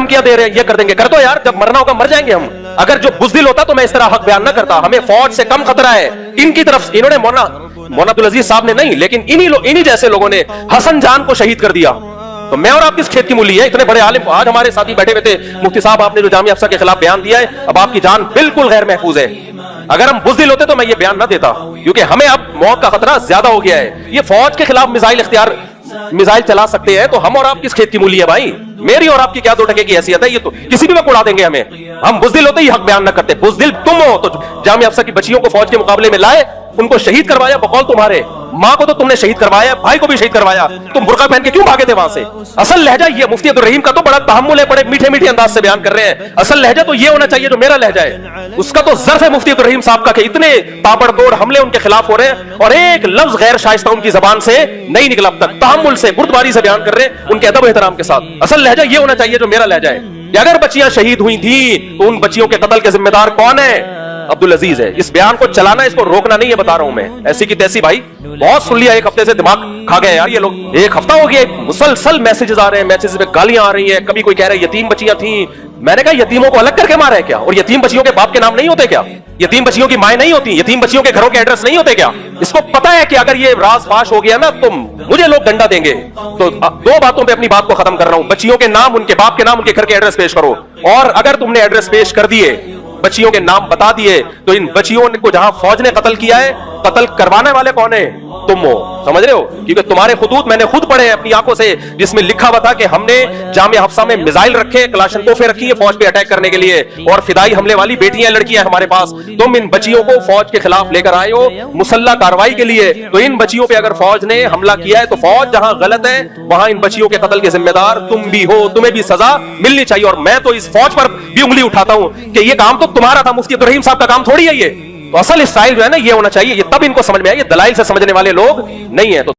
धमकियां दे रहे हैं, ये कर देंगे, कर दो यार, जब मरना होगा मर जाएंगे हम। अगर जो बुज़दिल होता तो मैं इस तरह हक बयान ना करता। हमें फौज से कम खतरा है इनकी तरफ। इन्होंने मौलाना अब्दुल अजीज साहब ने नहीं, लेकिन इन्हीं जैसे लोगों ने हसन जान को शहीद कर दिया। तो मैं और आप किस खेत की मूली है? इतने बड़े आलिम आज हमारे साथी बैठे हुए थे, मुफ्ती साहब आपने जो जामिया अफसा के खिलाफ बयान दिया है, अब आपकी जान बिल्कुल गैर महफूज है। अगर हम बुज़दिल होते तो मैं ये बयान ना देता, क्योंकि हमें अब मौत का खतरा ज्यादा हो गया है। ये फौज के खिलाफ मिसाइल चला सकते हैं, तो हम और आप किस खेत की मूली है भाई? मेरी और आपकी क्या 2 टके की हैसियत है? ये तो किसी भी वक्त उड़ा देंगे हमें। हम बुज़दिल होते ही हक बयान ना करते। बुज़दिल तुम हो तो जामिया अफसा की बच्चियों को फौज के मुकाबले में लाए, उनको शहीद करवाया, बकौल तुम्हारे। मां को तो तुमने शहीद करवाया, भाई को भी शहीद करवाया, तुम बुर्का पहन के क्यों भागे थे वहां से? असल लहजा ये, मुफ्ती अब्दुल रहीम का तो बड़ा तहम्मुल है, बड़े मीठे मीठे अंदाज से बयान कर रहे हैं। असल लहजा तो ये होना चाहिए जो मेरा लहजा है। उसका तो ज़र्फ है मुफ्ती अब्दुल रहीम साहब का कि इतने ताबड़तोड़ हमले उनके खिलाफ हो रहे हैं और एक लफ्ज गैर शाइस्ता उनकी जबान से नहीं निकला अब तक। तहम्मुल से, बुर्दबारी से बयान कर रहे हैं, उनके अदब एहतराम के साथ। असल लहजा ये होना चाहिए जो मेरा लहजा है कि अगर बच्चियां शहीद हुई थी तो उन बच्चियों के कत्ल के जिम्मेदार कौन है? अब्दुल अजीज है। इस बयान को चलाना, इसको रोकना नहीं है, बता रहा हूं मैं। ऐसी की तैसी भाई बहुत सुन लिया, एक हफ्ते से दिमाग खा गए यार ये लोग। एक हफ्ता हो गया, मुसलसल मैसेजेस आ रहे हैं, मैसेजेस पे गालियां आ रही हैं। कभी कोई कह रहा है यतीम बच्चियां थी। मैंने कहा यतीमों को अलग करके मारा है क्या? और यतीम बच्चियों के बाप के नाम नहीं होते क्या? यतीम बच्चियों की माएँ नहीं होती? यतीम बच्चियों के घरों के एड्रेस नहीं होते क्या? इसको पता है कि अगर ये राज फाश हो गया ना तो मुझे लोग डंडा देंगे। तो 2 बातों पे अपनी बात को खत्म कर रहा हूं। बच्चियों के नाम, उनके बाप के नाम, उनके घर के एड्रेस पेश करो। और अगर तुमने एड्रेस पेश कर दिए, बच्चियों के नाम बता दिए, तो इन बच्चियों को जहां फौज ने कत्ल किया है, कत्ल करवाने वाले कौन है? तुम हो। समझ रहे हो? क्योंकि तुम्हारे खुतूत मैंने खुद पढ़े हैं अपनी आंखों से, जिसमें लिखा हुआ था कि हमने जामिया हफ्सा में मिसाइल रखे, कलाशन तोहफे रखी है फौज पे अटैक करने के लिए, और फिदाई हमले वाली बेटियां लड़कियां हमारे पास। तुम इन बच्चियों को फौज के खिलाफ लेकर आए हो मुसल्ला कार्रवाई के लिए। तो इन बच्चियों पे अगर फौज ने हमला किया है तो फौज जहां गलत है वहां इन बच्चियों के कत्ल के जिम्मेदार तुम भी हो, तुम्हें भी सजा मिलनी चाहिए। और मैं तो इस फौज पर भी उंगली उठाता हूं कि ये काम तो तुम्हारा था, मुफ्ती अब्दुल रहीम साहब का काम थोड़ी है ये। तो असल स्टाइल जो है ना ये होना चाहिए। ये तब इनको समझ में आए, ये दलाइल से समझने वाले लोग नहीं है। तो